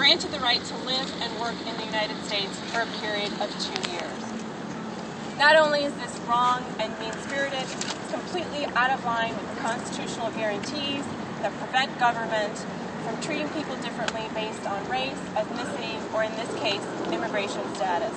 granted the right to live and work in the United States for a period of 2 years. Not only is this wrong and mean-spirited, it's completely out of line with the constitutional guarantees that prevent government from treating people differently based on race, ethnicity, or in this case, immigration status.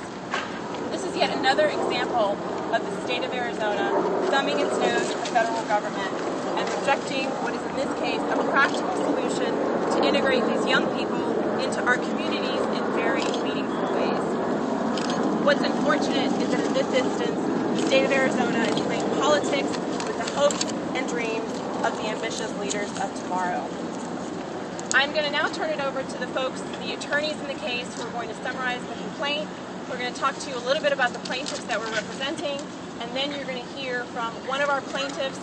This is yet another example of the state of Arizona thumbing its nose at the federal government and rejecting what is in this case a practical solution to integrate these young people into our communities in very meaningful ways. What's unfortunate is that in this instance, the state of Arizona is playing politics with the hopes and dreams of the ambitious leaders of tomorrow. I'm going to now turn it over to the folks, the attorneys in the case, who are going to summarize the complaint. We're going to talk to you a little bit about the plaintiffs that we're representing, and then you're going to hear from one of our plaintiffs,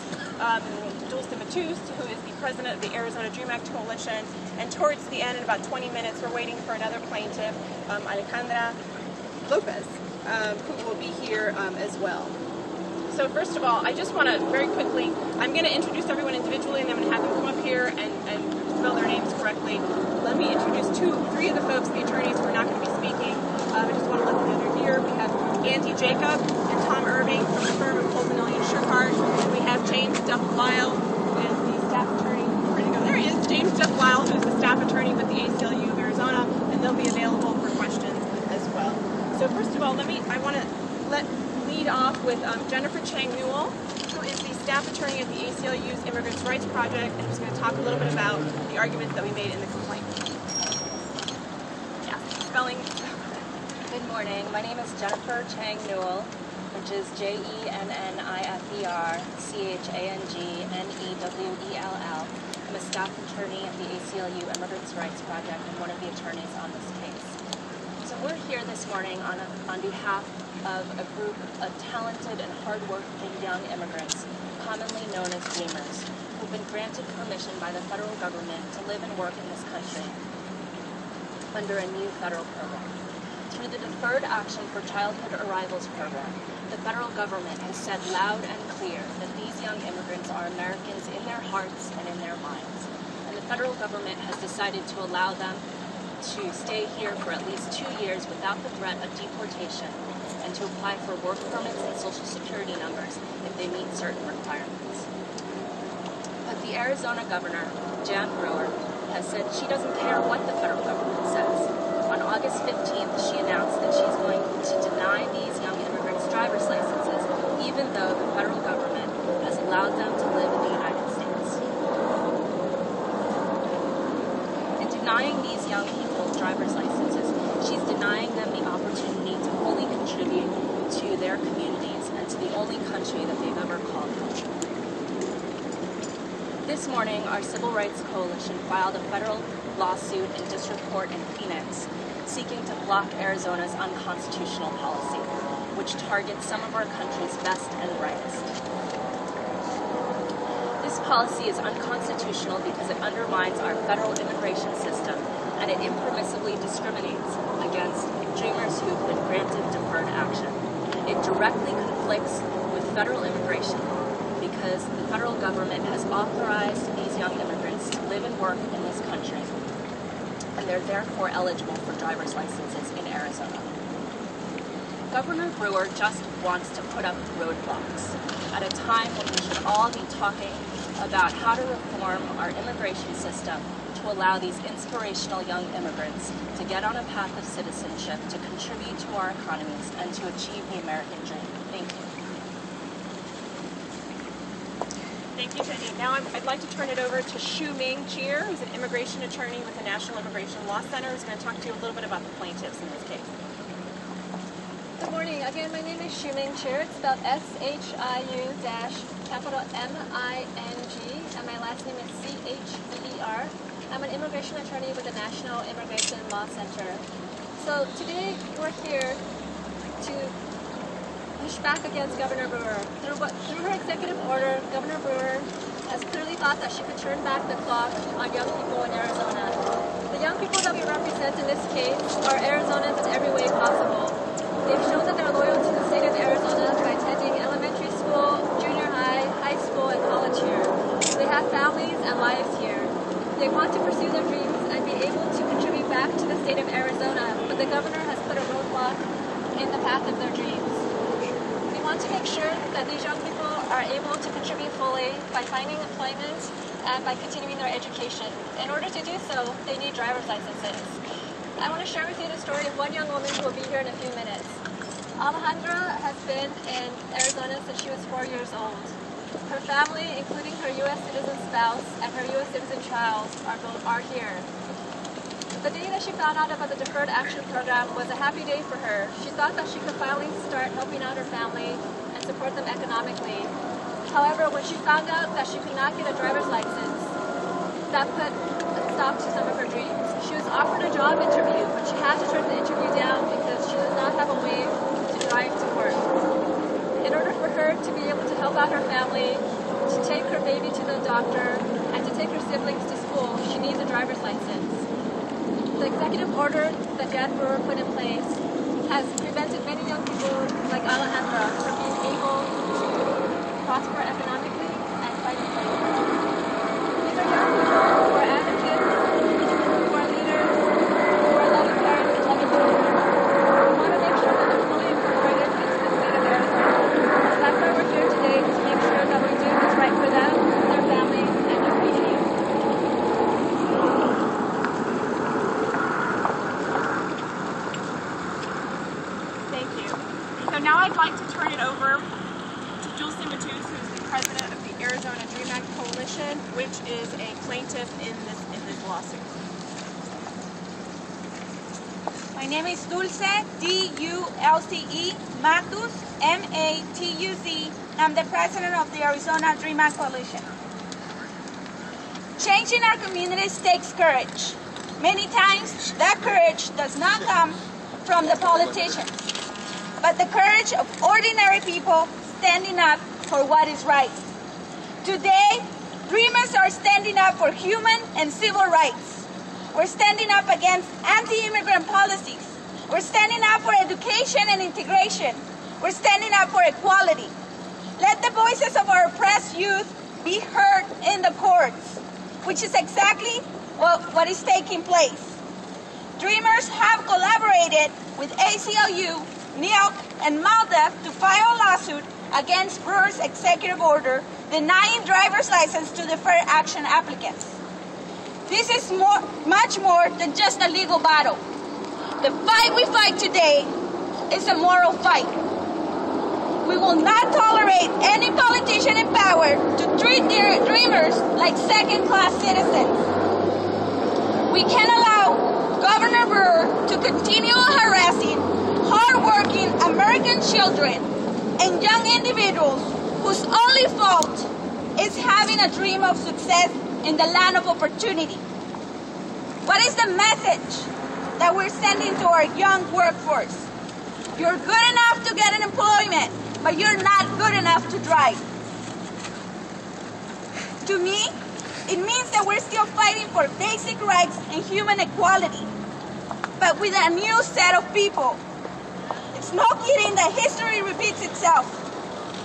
Dulce Matuz, who is the president of the Arizona Dream Act Coalition, and towards the end, in about 20 minutes, we're waiting for another plaintiff, Alejandra Lopez, who will be here as well. So first of all, I just want to very quickly, I'm going to introduce everyone individually, and I'm going to have them come up here and spell their names correctly. Let me introduce three of the folks, the attorneys, who are not going to be speaking. I just want to let them know they're here. We have Andy Jacob and Tom Irving from the firm of Colvin and Sherhart, and we have James Duff Lyle, who is the staff attorney. Where'd he go? There he is, James Duff Lyle, who is the staff attorney with the ACLU of Arizona, and they'll be available for questions as well. So first of all, I want to lead off with Jennifer Chang Newell, who is the staff attorney at the ACLU's Immigrants' Rights Project, and who's going to talk a little bit about the arguments that we made in the complaint. Yeah, spelling. Good morning. My name is Jennifer Chang Newell, which is JenniferChangNewell. I'm a staff attorney at the ACLU Immigrants' Rights Project and one of the attorneys on this case. So we're here this morning on behalf of a group of talented and hardworking young immigrants, commonly known as Dreamers, who've been granted permission by the federal government to live and work in this country under a new federal program. Through the Deferred Action for Childhood Arrivals program, the federal government has said loud and clear that these young immigrants are Americans in their hearts and in their minds. And the federal government has decided to allow them to stay here for at least 2 years without the threat of deportation and to apply for work permits and Social Security numbers if they meet certain requirements. But the Arizona governor, Brewer, has said she doesn't care what the federal government says. On August 15th, she announced that she's going to deny these young immigrants driver's licenses, even though the federal government has allowed them to live in the United States. In denying these young people driver's licenses, she's denying them the opportunity to fully contribute to their communities and to the only country that they've ever called home. This morning, our Civil Rights Coalition filed a federal lawsuit in district court in Phoenix seeking to block Arizona's unconstitutional policy, which targets some of our country's best and brightest. This policy is unconstitutional because it undermines our federal immigration system and it impermissibly discriminates against Dreamers who've been granted deferred action. It directly conflicts with federal immigration law because the federal government has authorized these young immigrants to live and work in this country, and they're therefore eligible for driver's licenses in Arizona. Governor Brewer just wants to put up roadblocks at a time when we should all be talking about how to reform our immigration system to allow these inspirational young immigrants to get on a path of citizenship, to contribute to our economies, and to achieve the American dream. Thank you. Thank you, Jenny. Now I'd like to turn it over to Shu-Ming Cheer, who's an immigration attorney with the National Immigration Law Center, who's going to talk to you a little bit about the plaintiffs in this case. Good morning. Again, my name is Shu-Ming Cheer. It's spelled SHIU-M-I-N-G, and my last name is C-H-E-E-R. I'm an immigration attorney with the National Immigration Law Center. So today we're here to push back against Governor Brewer. Through her executive order, Governor Brewer has clearly thought that she could turn back the clock on young people in Arizona. The young people that we represent in this case are Arizonans in every way possible. They've shown that they're loyal to the state of Arizona by attending elementary school, junior high, high school, and college here. They have families and lives here. They want to pursue their dreams and be able to contribute back to the path of their dreams. We want to make sure that these young people are able to contribute fully by finding employment and by continuing their education. In order to do so, they need driver's licenses. I want to share with you the story of one young woman who will be here in a few minutes. Alejandra has been in Arizona since she was 4 years old. Her family, including her U.S. citizen spouse and her U.S. citizen child, are here. The day that she found out about the Deferred Action Program was a happy day for her. She thought that she could finally start helping out her family and support them economically. However, when she found out that she could not get a driver's license, that put a stop to some of her dreams. She was offered a job interview, but she had to turn the interview down because she does not have a way to drive to work. In order for her to be able to help out her family, to take her baby to the doctor, and to take her siblings to school, she needs a driver's license. The executive order that Jan Brewer put in place has prevented many young people like Alejandra from being able to prosper economically and find employment. These are young people who are advocates, who are leaders, who are loving parents and loving children. We want to make sure that they're fully incorporated into the state of Arizona. So that's why we're here today, to make sure that we do what's right for them, their families, and their communities. So now I'd like to turn it over to Dulce Matuz, who's the president of the Arizona Dream Act Coalition, which is a plaintiff in this lawsuit. My name is Dulce, D-U-L-C-E, Matuz, M-A-T-U-Z. I'm the president of the Arizona Dream Act Coalition. Changing our communities takes courage. Many times, that courage does not come from the politicians, but the courage of ordinary people standing up for what is right. Today, dreamers are standing up for human and civil rights. We're standing up against anti-immigrant policies. We're standing up for education and integration. We're standing up for equality. Let the voices of our oppressed youth be heard in the courts, which is exactly what is taking place. Dreamers have collaborated with ACLU, NEOC, and MALDEF to file a lawsuit against Brewer's executive order denying driver's license to deferred action applicants. This is much more than just a legal battle. The fight we fight today is a moral fight. We will not tolerate any politician in power to treat their dreamers like second-class citizens. We can't allow Governor Brewer to continue harassing hard-working American children and young individuals whose only fault is having a dream of success in the land of opportunity. What is the message that we're sending to our young workforce? You're good enough to get an employment, but you're not good enough to drive. To me, it means that we're still fighting for basic rights and human equality, but with a new set of people. It's no kidding that history repeats itself,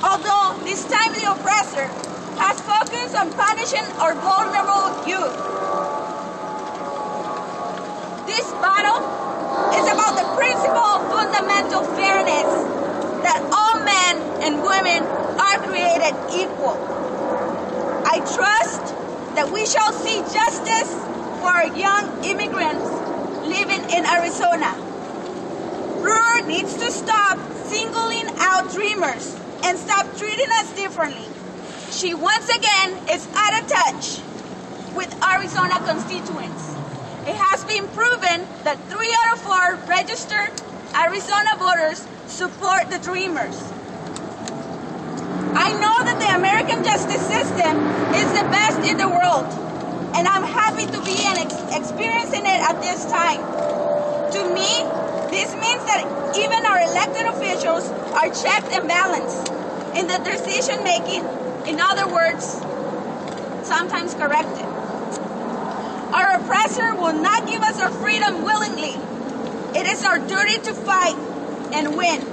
although this time the oppressor has focused on punishing our vulnerable youth. This battle is about the principle of fundamental fairness, that all men and women are created equal. I trust that we shall see justice for our young immigrants living in Arizona. Brewer needs to stop singling out dreamers and stop treating us differently. She once again is out of touch with Arizona constituents. It has been proven that 3 out of 4 registered Arizona voters support the dreamers. I know that the American justice system is the best in the world, and I'm happy to be experiencing it at this time. To me, this means that even our elected officials are checked and balanced in the decision making, in other words, sometimes corrected. Our oppressor will not give us our freedom willingly. It is our duty to fight and win.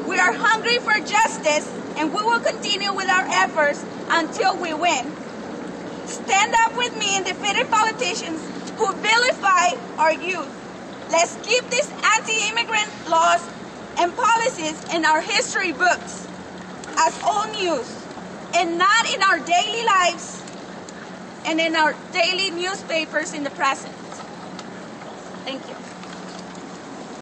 We are hungry for justice, and we will continue with our efforts until we win. Stand up with me and defeated politicians who vilify our youth. Let's keep these anti-immigrant laws and policies in our history books as old news and not in our daily lives and in our daily newspapers in the present. Thank you.